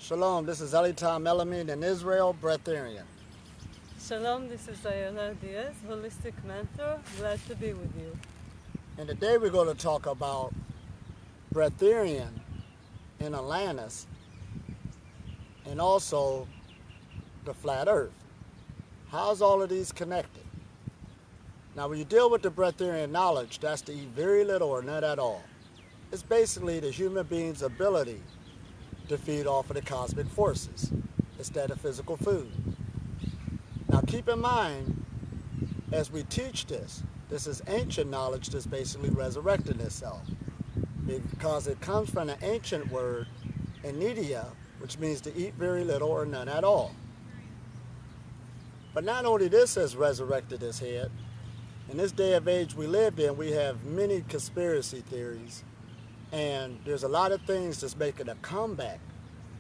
Shalom, this is Elitom, El-Amin in Israel, Breatharian. Shalom, this is Ayalla Diaz, holistic mentor. Glad to be with you. And today we're going to talk about Breatharian in Atlantis and also the flat earth. How's all of these connected? Now when you deal with the Breatharian knowledge, that's to eat very little or none at all. It's basically the human being's ability to feed off of the cosmic forces instead of physical food. Now keep in mind, as we teach this is ancient knowledge that's basically resurrecting itself, because it comes from an ancient word, enidia, which means to eat very little or none at all. But not only this has resurrected its head, in this day of age we live in, we have many conspiracy theories, and there's a lot of things that's making a comeback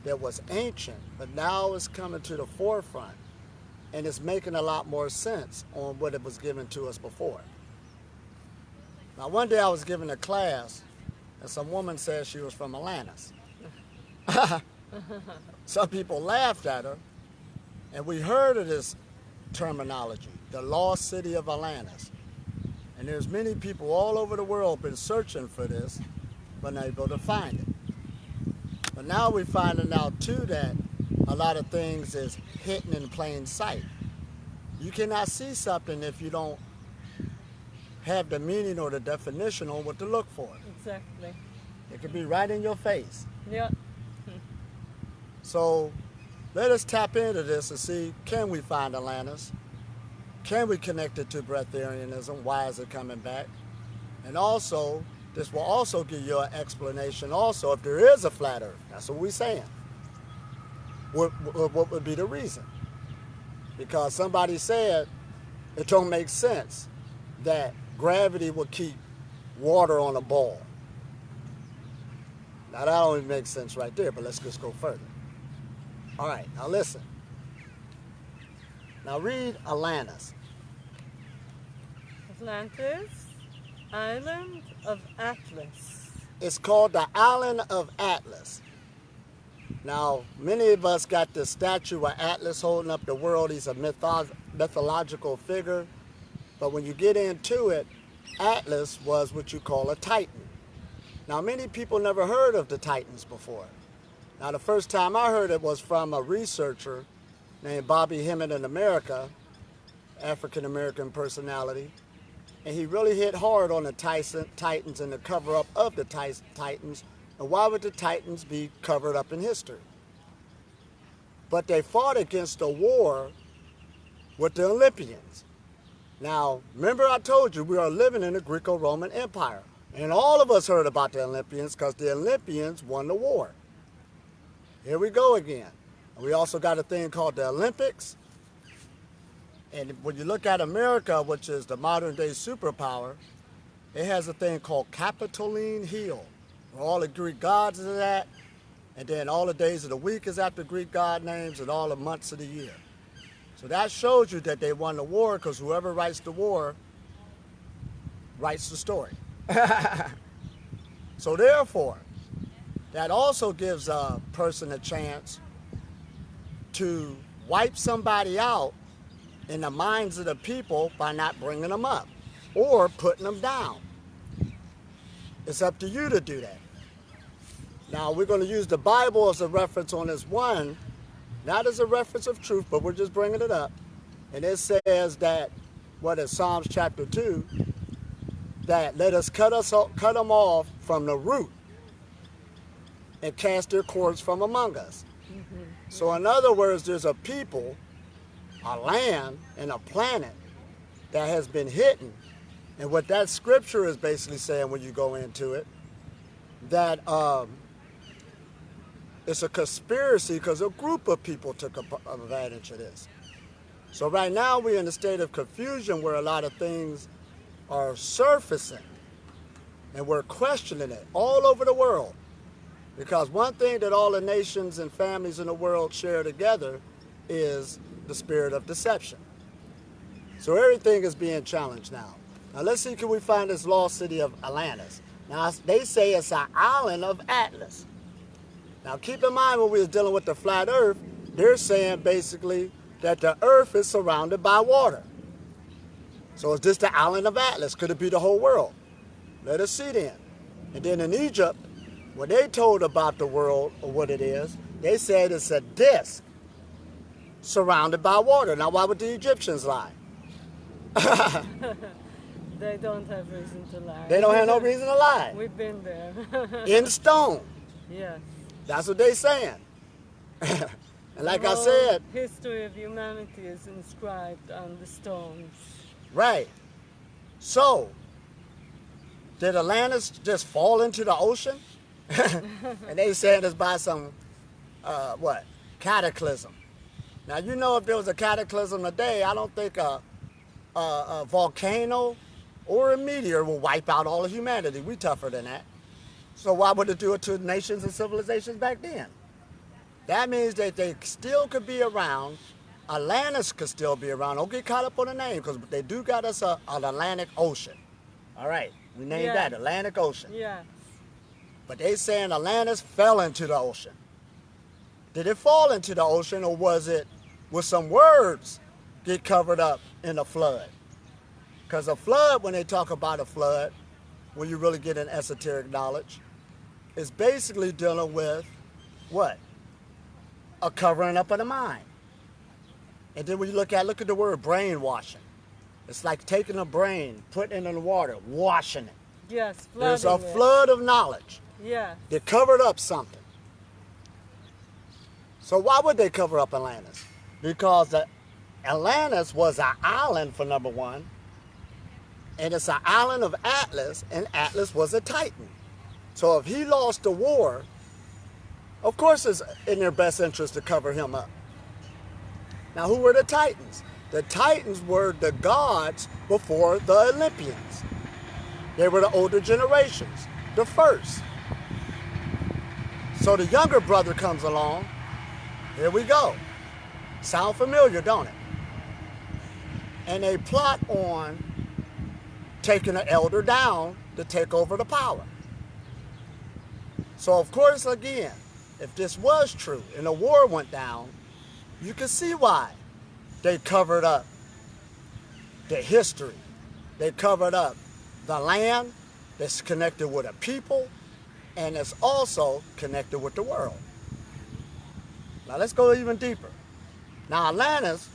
that was ancient, but now it's coming to the forefront, and it's making a lot more sense on what it was given to us before. Now one day I was giving a class, and some woman said she was from Atlantis. Some people laughed at her, and we heard of this terminology, the lost city of Atlantis. And there's many people all over the world been searching for this, but not able to find it. But now we're finding out too that a lot of things is hidden in plain sight. You cannot see something if you don't have the meaning or the definition on what to look for. Exactly. It could be right in your face. Yeah. So let us tap into this and see, can we find Atlantis? Can we connect it to Breatharianism? Why is it coming back? And also, this will also give you an explanation also if there is a flat earth. That's what we're saying. What would be the reason? Because somebody said it don't make sense that gravity will keep water on a ball. Now that only makes sense right there, but let's just go further. All right, now listen. Now read Atlantis. Atlantis, island of Atlas. It's called the Island of Atlas. Now, many of us got the statue of Atlas holding up the world. He's a mythological figure. But when you get into it, Atlas was what you call a Titan. Now, many people never heard of the Titans before. Now, the first time I heard it was from a researcher named Bobby Hemmett in America, African-American personality. And he really hit hard on the Titans and the cover-up of the Titans. And why would the Titans be covered up in history? But they fought against a war with the Olympians. Now, remember I told you we are living in the Greco-Roman Empire. And all of us heard about the Olympians because the Olympians won the war. Here we go again. And we also got a thing called the Olympics. And when you look at America, which is the modern day superpower, it has a thing called Capitoline Hill, where all the Greek gods is at, and then all the days of the week is after Greek god names, and all the months of the year. So that shows you that they won the war, because whoever writes the war writes the story. So therefore, that also gives a person a chance to wipe somebody out in the minds of the people by not bringing them up or putting them down. It's up to you to do that. Now we're going to use the Bible as a reference on this one, not as a reference of truth, but we're just bringing it up. And it says that, what is Psalms chapter 2, that let us cut them off from the root and cast their cords from among us. So in other words, there's a people, a land, and a planet that has been hidden. And what that scripture is basically saying when you go into it, that it's a conspiracy because a group of people took advantage of this. So right now we're in a state of confusion where a lot of things are surfacing and we're questioning it all over the world. Because one thing that all the nations and families in the world share together is the spirit of deception. So everything is being challenged now. Now let's see, can we find this lost city of Atlantis? Now they say it's an island of Atlas. Now keep in mind when we were dealing with the flat earth, they're saying basically that the earth is surrounded by water. So is this the island of Atlas? Could it be the whole world? Let us see then. And then in Egypt, when they told about the world or what it is, they said it's a disk surrounded by water. Now why would the Egyptians lie? They don't have reason to lie. They don't have no reason to lie. We've been there. In stone. Yes. That's what they saying. And like I The said, history of humanity is inscribed on the stones. right. So, did Atlantis just fall into the ocean? And they saying it's by some, cataclysm. Now, you know, if there was a cataclysm today, I don't think a volcano or a meteor will wipe out all of humanity. We tougher than that. So why would it do it to nations and civilizations back then? That means that they still could be around. Atlantis could still be around. Don't get caught up on the name, because they do got us an Atlantic Ocean. All right, we named that Atlantic Ocean. Yes. But they saying Atlantis fell into the ocean. Did it fall into the ocean, or was some words get covered up in a flood? Because a flood, when they talk about a flood, when you really get in esoteric knowledge, is basically dealing with what? A covering up of the mind. And then when you look at the word brainwashing. It's like taking a brain, putting it in the water, washing it. Yes, There's a flooding it. flood of knowledge. Yes. They covered up something. So why would they cover up Atlantis? Because Atlantis was an island, for number one, and it's an island of Atlas, and Atlas was a titan. So if he lost the war, of course it's in their best interest to cover him up. Now, who were the titans? The titans were the gods before the Olympians. They were the older generations, the first. So the younger brother comes along. Here we go. Sound familiar, don't it? And they plot on taking an elder down to take over the power. So of course, again, if this was true and the war went down, you can see why they covered up the history. They covered up the land that's connected with a people, and it's also connected with the world. Now let's go even deeper. Now Atlantis,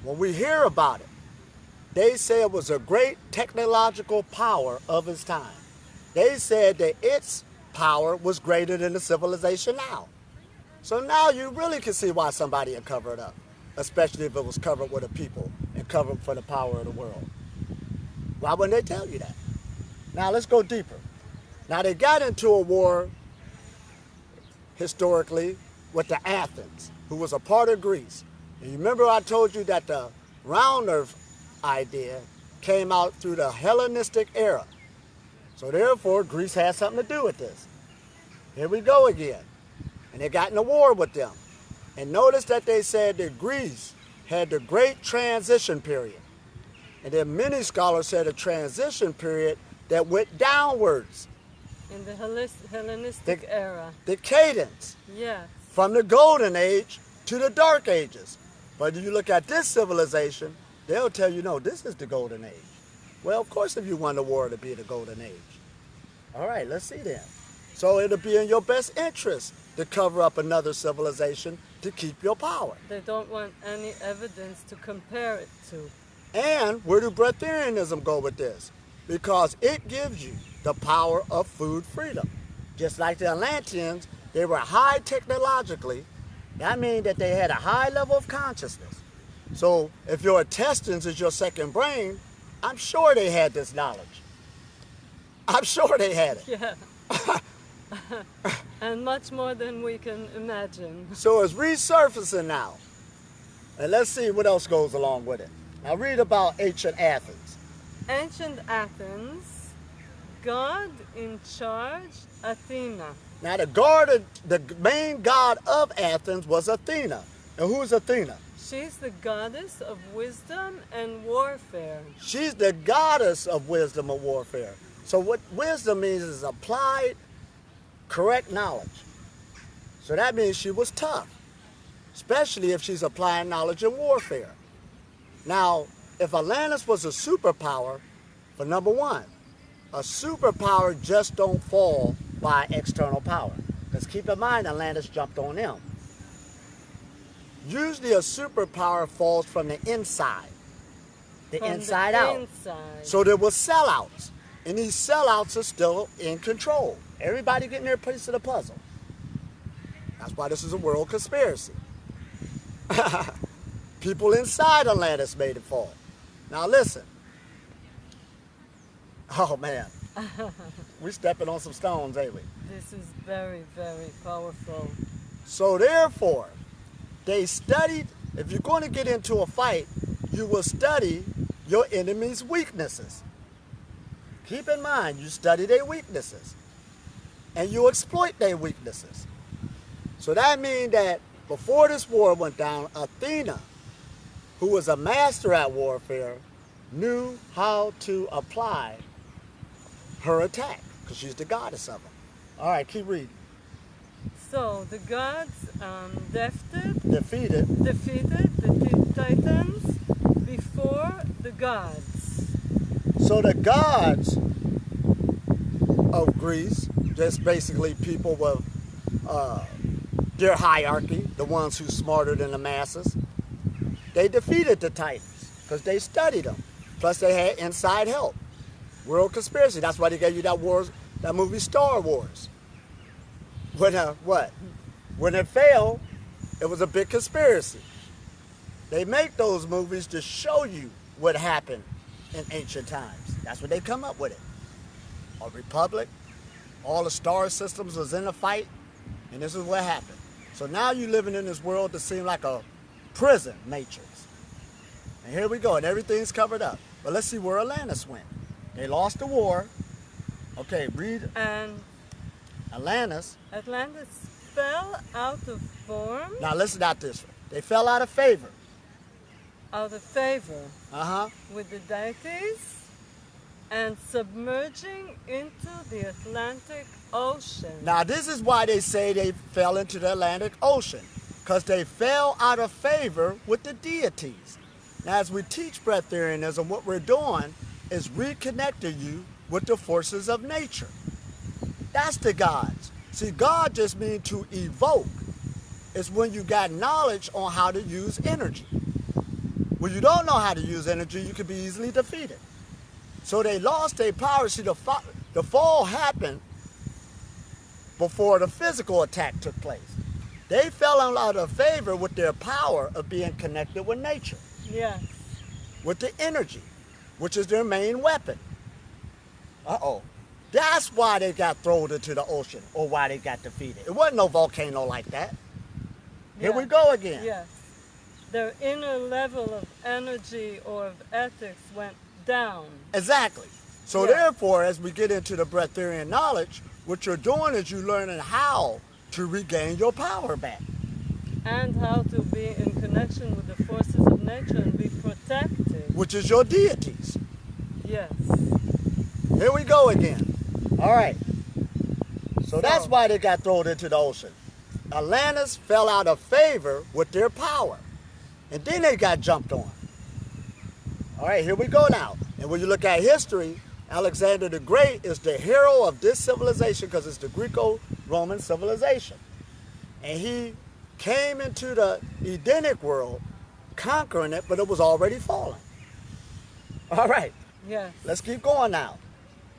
when we hear about it, they say it was a great technological power of its time. They said that its power was greater than the civilization now. So now you really can see why somebody would cover it up, especially if it was covered with a people and covered for the power of the world. Why wouldn't they tell you that? Now let's go deeper. Now they got into a war historically with the Athens, who was a part of Greece. And you remember I told you that the round earth idea came out through the Hellenistic era. So therefore, Greece had something to do with this. Here we go again. And they got in a war with them. And notice that they said that Greece had the great transition period. And then many scholars said a transition period that went downwards. In the Hellenistic era. The cadence. Yes. From the golden age to the dark ages. But if you look at this civilization, they'll tell you, no, this is the golden age. Well, of course, if you won the war, it'll be the golden age. All right, let's see then. So it'll be in your best interest to cover up another civilization to keep your power. They don't want any evidence to compare it to. And where do Breatharianism go with this? Because it gives you the power of food freedom. Just like the Atlanteans, they were high technologically. That means that they had a high level of consciousness. So if your intestines is your second brain, I'm sure they had this knowledge. I'm sure they had it. Yeah. And much more than we can imagine. So it's resurfacing now. And let's see what else goes along with it. Now read about ancient Athens. Ancient Athens, God in charge, Athena. Now the main god of Athens was Athena. And who's Athena? She's the goddess of wisdom and warfare. She's the goddess of wisdom and warfare. So what wisdom means is applied, correct knowledge. So that means she was tough, especially if she's applying knowledge in warfare. Now, if Atlantis was a superpower, for number one, a superpower just don't fall by external power. Because keep in mind, Atlantis jumped on them. Usually a superpower falls from the inside. The inside out. So there were sellouts. And these sellouts are still in control. Everybody getting their piece of the puzzle. That's why this is a world conspiracy. People inside Atlantis made it fall. Now listen. Oh man. We're stepping on some stones, ain't we? This is very, very powerful. So therefore, they studied, if you're going to get into a fight, you will study your enemy's weaknesses. Keep in mind, you study their weaknesses. And you exploit their weaknesses. So that means that before this war went down, Athena, who was a master at warfare, knew how to apply her attack, because she's the goddess of them. All right, keep reading. So the gods defeated the Titans before the gods. So the gods of Greece, just basically people with their hierarchy, the ones who's smarter than the masses, they defeated the Titans because they studied them. Plus they had inside help. World conspiracy. That's why they gave you that movie Star Wars. When it failed, it was a big conspiracy. They make those movies to show you what happened in ancient times. That's what they come up with it. A republic, all the star systems was in a fight, and this is what happened. So now you're living in this world that seems like a prison matrix. And here we go, and everything's covered up. But let's see where Atlantis went. They lost the war. Okay, read. And Atlantis fell out of form. Now listen to this. They fell out of favor. Out of favor. Uh-huh. With the deities and submerging into the Atlantic Ocean. Now this is why they say they fell into the Atlantic Ocean. Because they fell out of favor with the deities. Now as we teach Breatharianism, what we're doing is reconnecting you with the forces of nature. That's the gods. See, God just means to evoke. It's when you got knowledge on how to use energy. When you don't know how to use energy, you can be easily defeated. So they lost their power. See, the fall happened before the physical attack took place. They fell out of favor with their power of being connected with nature. Yes. With the energy, which is their main weapon. Uh-oh. That's why they got thrown into the ocean, or why they got defeated. It wasn't no volcano like that. Here we go again. Yes. Their inner level of energy or of ethics went down. Exactly. So therefore, as we get into the Breatharian knowledge, what you're doing is you're learning how to regain your power back. And how to be in connection with the forces of nature and be protected. Which is your deities. Yes. Here we go again. All right. So that's why they got thrown into the ocean. Atlantis fell out of favor with their power. And then they got jumped on. All right, here we go now. And when you look at history, Alexander the Great is the hero of this civilization because it's the Greco-Roman civilization. And he came into the Edenic world conquering it, but it was already fallen. All right. Yes. Let's keep going now.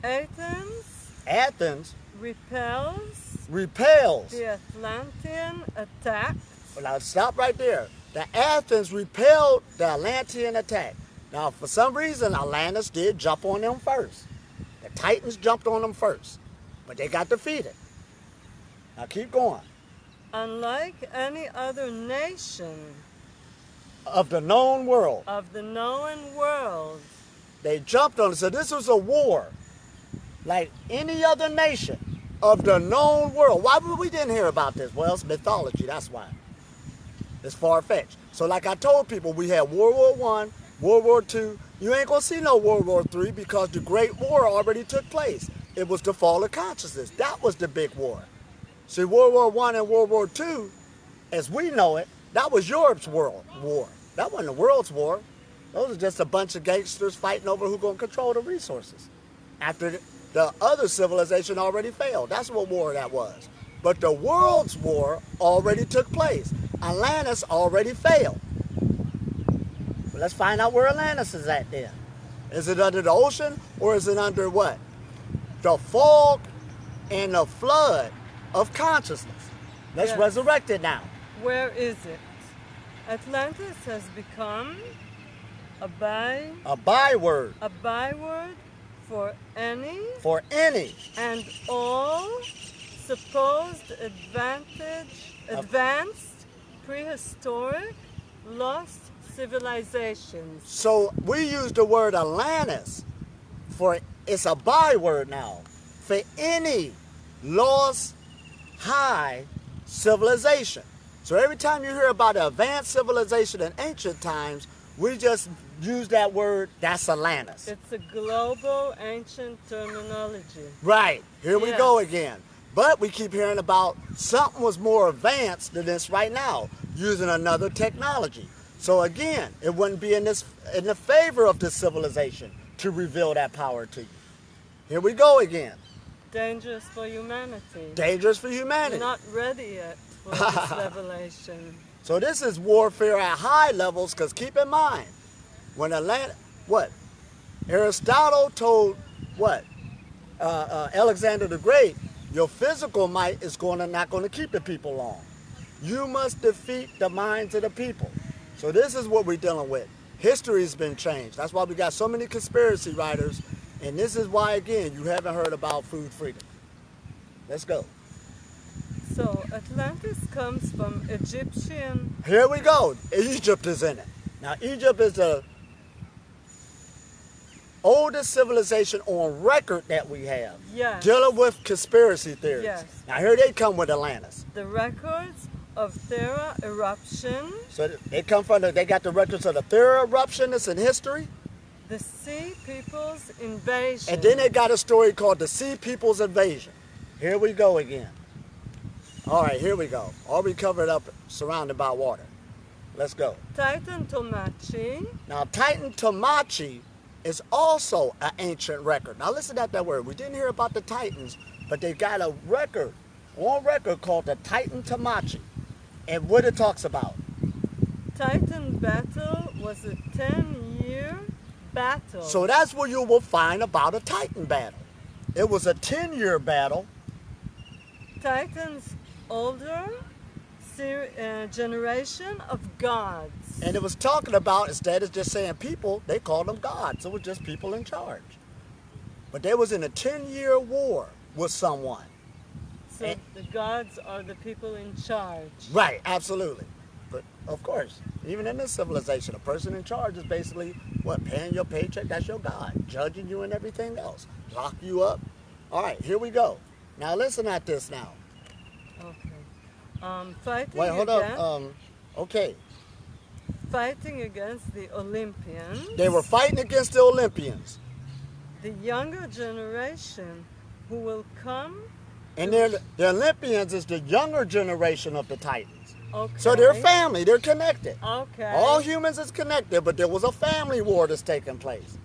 Athens repels the Atlantean attack. Well, now stop right there. The Athens repelled the Atlantean attack. Now, for some reason, Atlantis did jump on them first. The Titans jumped on them first, but they got defeated. Now, keep going. Unlike any other nation of the known world, they jumped on it. So this was a war like any other nation of the known world. Why would we didn't hear about this? Well, it's mythology, that's why. It's far-fetched. So like I told people, we had World War I, World War II. You ain't gonna see no World War III because the Great War already took place. It was the fall of consciousness. That was the big war. See, World War I and World War II, as we know it, that was Europe's world war. That wasn't the world's war. Those are just a bunch of gangsters fighting over who's going to control the resources. After the other civilization already failed. That's what war that was. But the world's war already took place. Atlantis already failed. But let's find out where Atlantis is at then. Is it under the ocean or is it under what? The fog and the flood of consciousness. Let's resurrect it now. Where is it? Atlantis has become a byword. A byword for any and all supposed advanced prehistoric lost civilizations. So we use the word Atlantis for, it's a byword now, for any lost high civilization. So every time you hear about an advanced civilization in ancient times, we just use that word, that's Atlantis. It's a global ancient terminology. Right, here we go again. But we keep hearing about something was more advanced than this right now, using another technology. So again, it wouldn't be in the favor of this civilization to reveal that power to you. Here we go again. Dangerous for humanity. Dangerous for humanity. We're not ready yet for this revelation. So this is warfare at high levels, because keep in mind, when Aristotle told Alexander the Great, your physical might is not going to keep the people long. You must defeat the minds of the people. So this is what we're dealing with. History's been changed. That's why we got so many conspiracy writers, and this is why, again, you haven't heard about food freedom. Let's go. So Atlantis comes from Egyptian. Here we go. Egypt is in it. Now Egypt is the oldest civilization on record that we have. Yes. Dealing with conspiracy theories. Yes. Now here they come with Atlantis. The records of Thera eruption. So they come from they got the records of the Thera eruption that's in history. The Sea People's Invasion. And then they got a story called the Sea People's Invasion. Here we go again. All right, here we go. All we covered up, surrounded by water. Let's go. Titan Tomachi. Now, Titan Tomachi is also an ancient record. Now, listen to that word. We didn't hear about the Titans, but they got a record, on record, called the Titan Tomachi. And what it talks about. Titan battle was a 10-year battle. So that's where you will find about a Titan battle. It was a 10-year battle. Titans older generation of gods. And it was talking about, instead of just saying people, they called them gods. It was just people in charge. But they was in a 10-year war with someone. So the gods are the people in charge. Right, absolutely. But of course, even in this civilization, a person in charge is basically, paying your paycheck, that's your God. Judging you and everything else. Lock you up. All right, here we go. Now listen at this now. Okay. Fighting Wait, hold against, up. Okay. Fighting against the Olympians. They were fighting against the Olympians. The younger generation who will come. And the Olympians is the younger generation of the Titans. Okay. So they're family, they're connected. Okay. All humans is connected, but there was a family war that's taking place.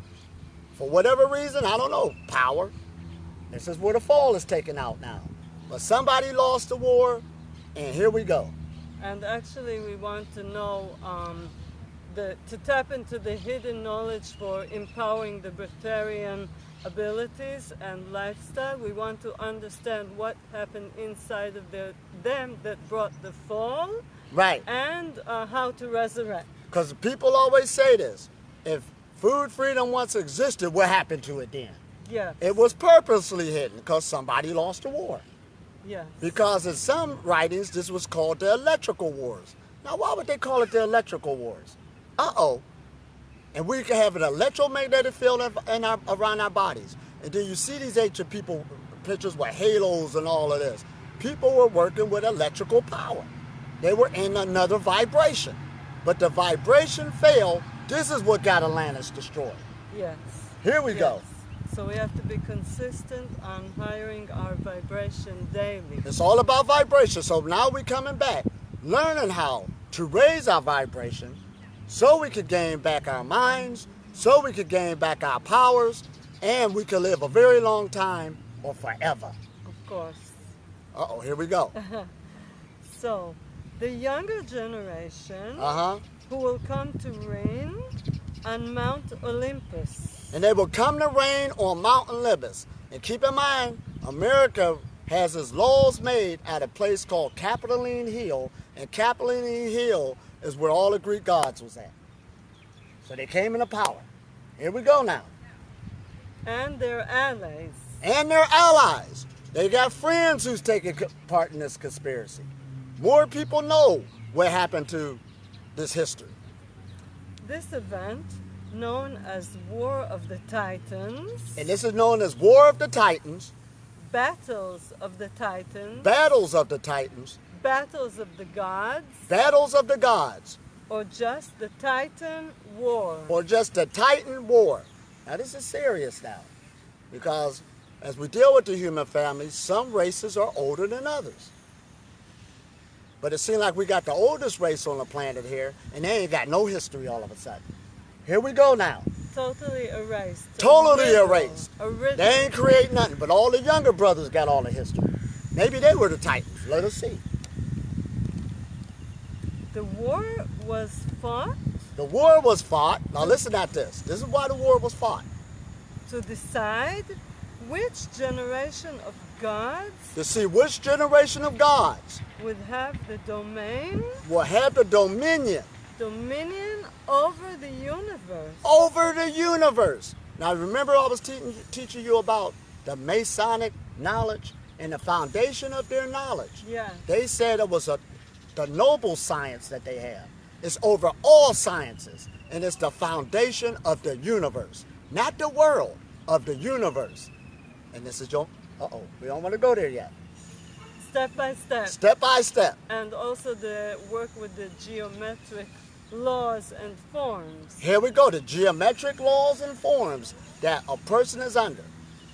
For whatever reason, I don't know, power. This is where the fall is taken out now. But somebody lost the war, and here we go. And actually we want to know, to tap into the hidden knowledge for empowering the Breatharian abilities and lifestyle. We want to understand what happened inside of them that brought the fall. Right. And how to resurrect. Because people always say this, if food freedom once existed, what happened to it then? Yes. It was purposely hidden because somebody lost the war. Yes. Because in some writings, this was called the electrical wars. Now, why would they call it the electrical wars? Uh-oh. And we can have an electromagnetic field around our bodies. And then you see these ancient people, pictures with halos and all of this. People were working with electrical power. They were in another vibration. But the vibration failed. This is what got Atlantis destroyed. Yes. Here we go. So we have to be consistent on hiring our vibration daily. It's all about vibration. So now we're coming back, learning how to raise our vibration so we could gain back our minds, so we could gain back our powers, and we could live a very long time or forever. Of course. Uh-oh, here we go. So, the younger generation Uh-huh. who will come to reign on Mount Olympus. And they will come to reign on Mount Olympus. And keep in mind, America has its laws made at a place called Capitoline Hill, and Capitoline Hill is where all the Greek gods was at. So they came into power. Here we go now. And their allies. And their allies. They got friends who's taking part in this conspiracy. More people know what happened to this history. This event, known as War of the Titans, And this is known as War of the Titans, Battles of the Titans, Battles of the Titans, Battles of the Gods, Battles of the Gods, or just the Titan War. or just the Titan War. Now this is serious now, because as we deal with the human family, some races are older than others. But it seems like we got the oldest race on the planet here, and they ain't got no history all of a sudden. Here we go now. Totally erased. Totally Original. erased. Original. They ain't create nothing, but all the younger brothers got all the history. Maybe they were the Titans. Let us see. The war was fought The war was fought. Now listen at this. This is why the war was fought. to decide which generation of gods To see which generation of gods would have the will have the dominion dominion over the universe. over the universe. Now remember I was teaching you about the Masonic knowledge and the foundation of their knowledge. Yeah. They said it was the noble science that they have. It's over all sciences, and it's the foundation of the universe, not the world, of the universe. And this is your, we don't want to go there yet. Step by step. Step by step. And also the work with the geometric laws and forms. Here we go, the geometric laws and forms that a person is under.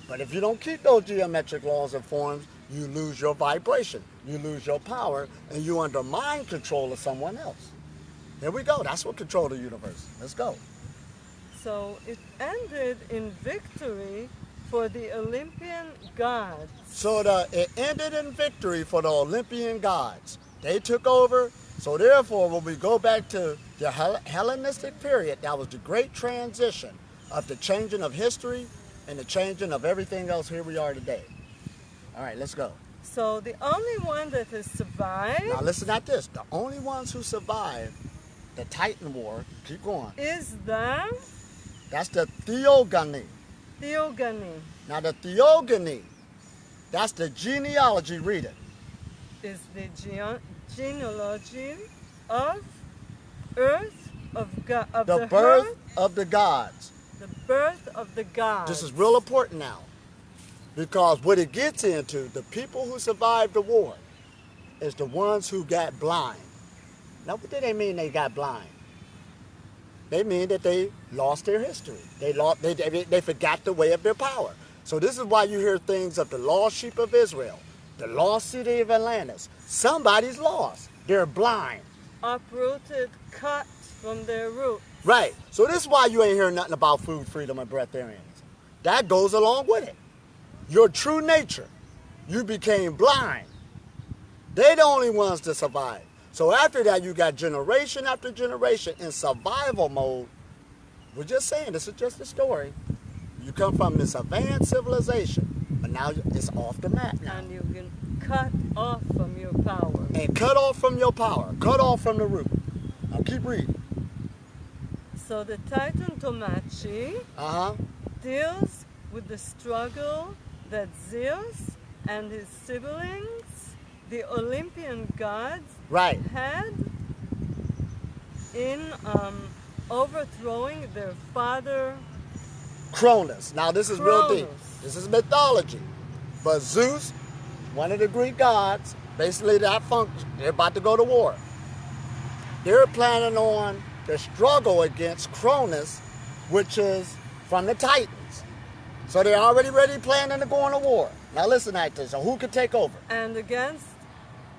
But if you don't keep those geometric laws and forms, you lose your vibration, you lose your power, and you under mind control of someone else. Here we go, that's what controls the universe. Let's go. So it ended in victory for the Olympian gods. So it ended in victory for the Olympian gods. They took over, so therefore when we go back to the Hellenistic period, that was the great transition of the changing of history and the changing of everything else. Here we are today. All right, let's go. So the only one that has survived Now listen at this. The only ones who survived the Titan War, keep going, is the that's the Theogony. Theogony. Now the Theogony, that's the genealogy, read it. Is the genealogy of earth, of The birth of the gods. the birth of the gods. This is real important now, because what it gets into, the people who survived the war is the ones who got blind. Now what do they mean they got blind? They mean that they lost their history. They forgot the way of their power. So this is why you hear things of the lost sheep of Israel, the lost city of Atlantis. Somebody's lost. They're blind. Uprooted, cut from their root. Right. So this is why you ain't hearing nothing about food freedom and breatharians. That goes along with it. Your true nature. You became blind. They're the only ones to survive. So after that, you got generation after generation in survival mode. We're just saying, this is just a story. You come from this advanced civilization, but now it's off the map now. And you can cut off from your power. And cut off from your power. Cut off from the root. Now keep reading. So the Titan Tomachi deals with the struggle that Zeus and his siblings, the Olympian gods, Right. had in overthrowing their father Cronus. Now this is real deep. Cronus. This is mythology. But Zeus, one of the Greek gods, basically that function, they're about to go to war. They're planning on the struggle against Cronus, which is from the Titans. So they're already ready planning to go on a war. Now listen at this. So who could take over? And against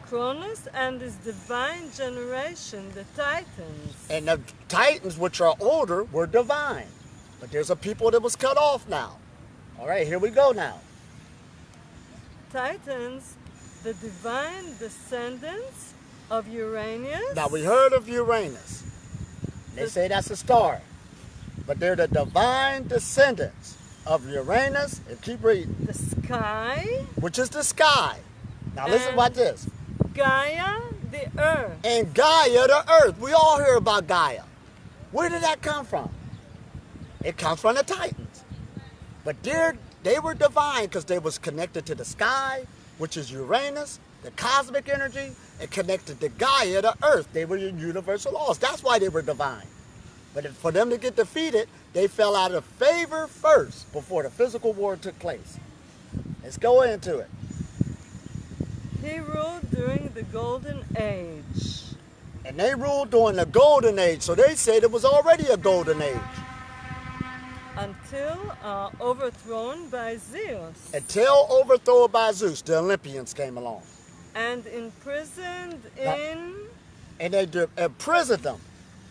Cronus and his divine generation, the Titans. And the Titans, which are older, were divine. But there's a people that was cut off now. All right, here we go now. Titans, the divine descendants of Uranus. Now we heard of Uranus. They say that's a star. But they're the divine descendants of Uranus, and keep reading. The sky. Which is the sky. Now listen about this. Gaia, the earth. And Gaia, the earth. We all hear about Gaia. Where did that come from? It comes from the Titans. But they were divine because they was connected to the sky, which is Uranus, the cosmic energy, and connected to Gaia, the earth. They were in universal laws. That's why they were divine. But for them to get defeated, they fell out of favor first before the physical war took place. Let's go into it. He ruled during the Golden Age. And they ruled during the Golden Age, so they said it was already a Golden Age. Until overthrown by Zeus. Until overthrown by Zeus, the Olympians came along. And imprisoned in... And they imprisoned them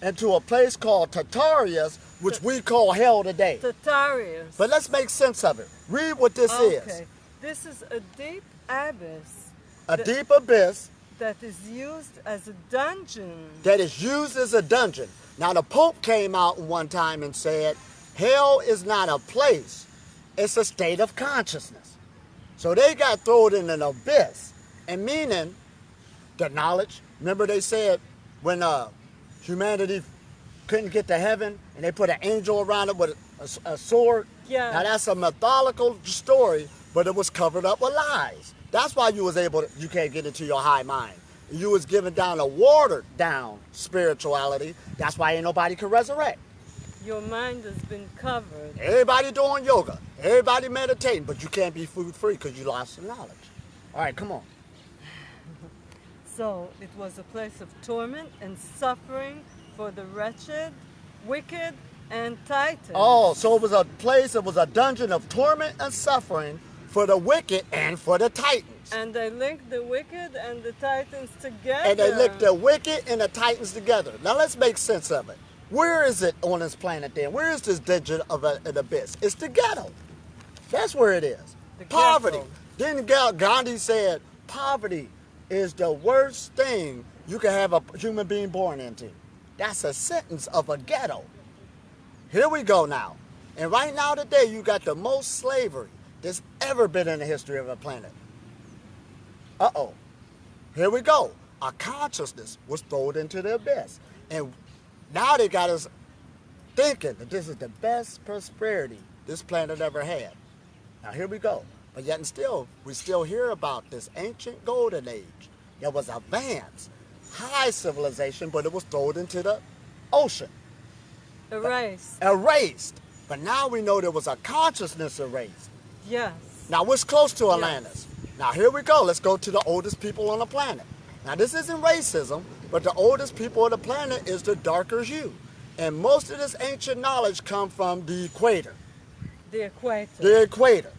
into a place called Tartarus, which we call hell today. Tartarus. But let's make sense of it. Read what this is. This is a deep abyss. A deep abyss. That is used as a dungeon. That is used as a dungeon. Now the Pope came out one time and said, hell is not a place, it's a state of consciousness. So they got thrown in an abyss, and meaning the knowledge. Remember they said when humanity couldn't get to heaven and they put an angel around it with a sword? Yeah. Now that's a mythological story, but it was covered up with lies. That's why you was able to, you can't get into your high mind. You was given down a watered down spirituality. That's why ain't nobody can resurrect. Your mind has been covered. Everybody doing yoga. Everybody meditating, but you can't be food free because you lost the knowledge. All right, come on. So it was a place of torment and suffering for the wretched, wicked, and Titans. Oh, so it was a place, it was a dungeon of torment and suffering for the wicked and for the Titans. And they linked the wicked and the Titans together. And they linked the wicked and the Titans together. Now let's make sense of it. Where is it on this planet then? Where is this dungeon of an abyss? It's the ghetto. That's where it is. Poverty. Then Gandhi said, poverty is the worst thing you can have a human being born into. That's a sentence of a ghetto. Here we go now. And right now today, you got the most slavery that's ever been in the history of the planet. Uh-oh. Here we go. Our consciousness was thrown into the abyss. And now they got us thinking that this is the best prosperity this planet ever had. Now here we go. But yet and still, we still hear about this ancient golden age. It was advanced, high civilization, but it was thrown into the ocean. Erased. Erased. But now we know there was a consciousness erased. Yes. Now what's close to Atlantis? Yes. Now here we go. Let's go to the oldest people on the planet. Now this isn't racism, but the oldest people on the planet is the darker hue. And most of this ancient knowledge comes from the equator. The equator. The equator,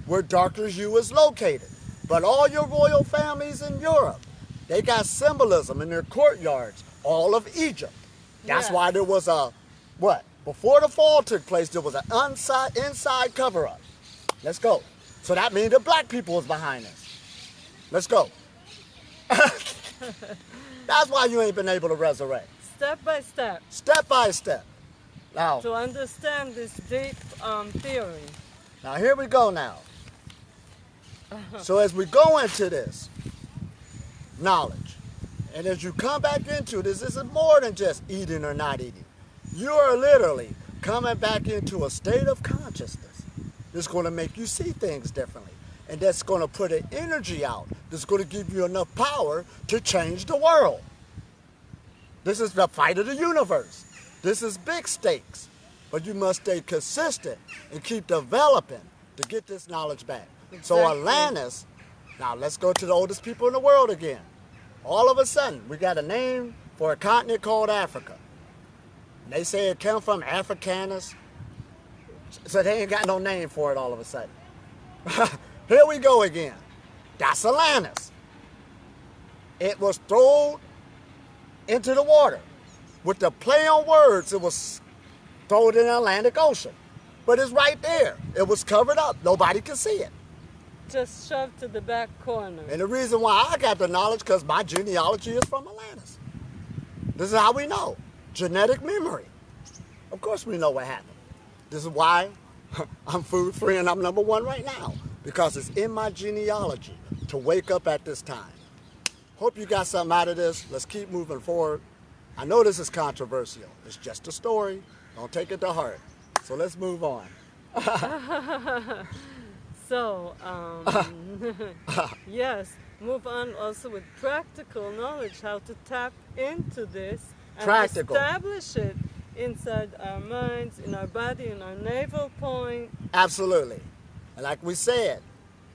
where darker hue is located. But all your royal families in Europe, they got symbolism in their courtyards, all of Egypt. That's why there was a, what? Before the fall took place, there was an inside cover-up. Let's go. So that means the black people was behind us. Let's go. That's why you ain't been able to resurrect. Step by step. Step by step. Now, to understand this deep theory. Now here we go now. So as we go into this knowledge, and as you come back into this is more than just eating or not eating. You are literally coming back into a state of consciousness that's going to make you see things differently. And that's going to put an energy out that's going to give you enough power to change the world. This is the fight of the universe. This is big stakes. But you must stay consistent and keep developing to get this knowledge back. Exactly. So Atlantis, now let's go to the oldest people in the world again. All of a sudden, we got a name for a continent called Africa. And they say it came from Africanus, So they ain't got no name for it all of a sudden. Here we go again. That's Atlantis. It was thrown into the water. With the play on words, it was thrown in the Atlantic Ocean. But it's right there. It was covered up. Nobody can see it. Just shoved to the back corner. And the reason why I got the knowledge, because my genealogy is from Atlantis. This is how we know. Genetic memory. Of course we know what happened. This is why I'm food free and I'm number one right now. Because it's in my genealogy to wake up at this time. Hope you got something out of this. Let's keep moving forward. I know this is controversial. It's just a story. Don't take it to heart. So let's move on. So, yes, move on also with practical knowledge, how to tap into this and establish it inside our minds, in our body, in our navel point. Absolutely. And like we said,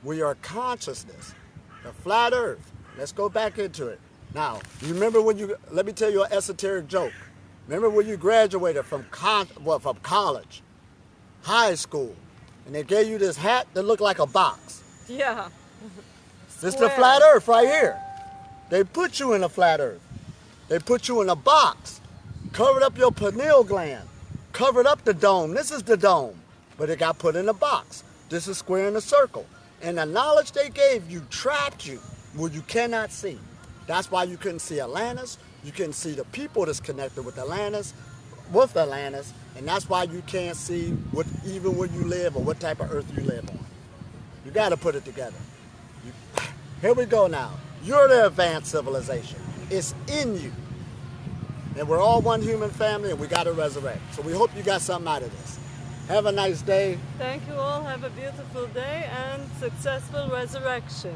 we are consciousness. The flat earth. Let's go back into it. Now, you remember when let me tell you an esoteric joke. Remember when you graduated from college, high school, and they gave you this hat that looked like a box? Yeah. This is the flat earth right here. They put you in a flat earth. They put you in a box, covered up your pineal gland, covered up the dome. This is the dome, but it got put in a box. This is square in a circle. And the knowledge they gave you trapped you where you cannot see. That's why you couldn't see Atlantis. You couldn't see the people that's connected with Atlantis, and that's why you can't see even where you live or what type of earth you live on. You got to put it together. Here we go now. You're the advanced civilization. It's in you. And we're all one human family, and we got to resurrect. So we hope you got something out of this. Have a nice day. Thank you all. Have a beautiful day and successful resurrection.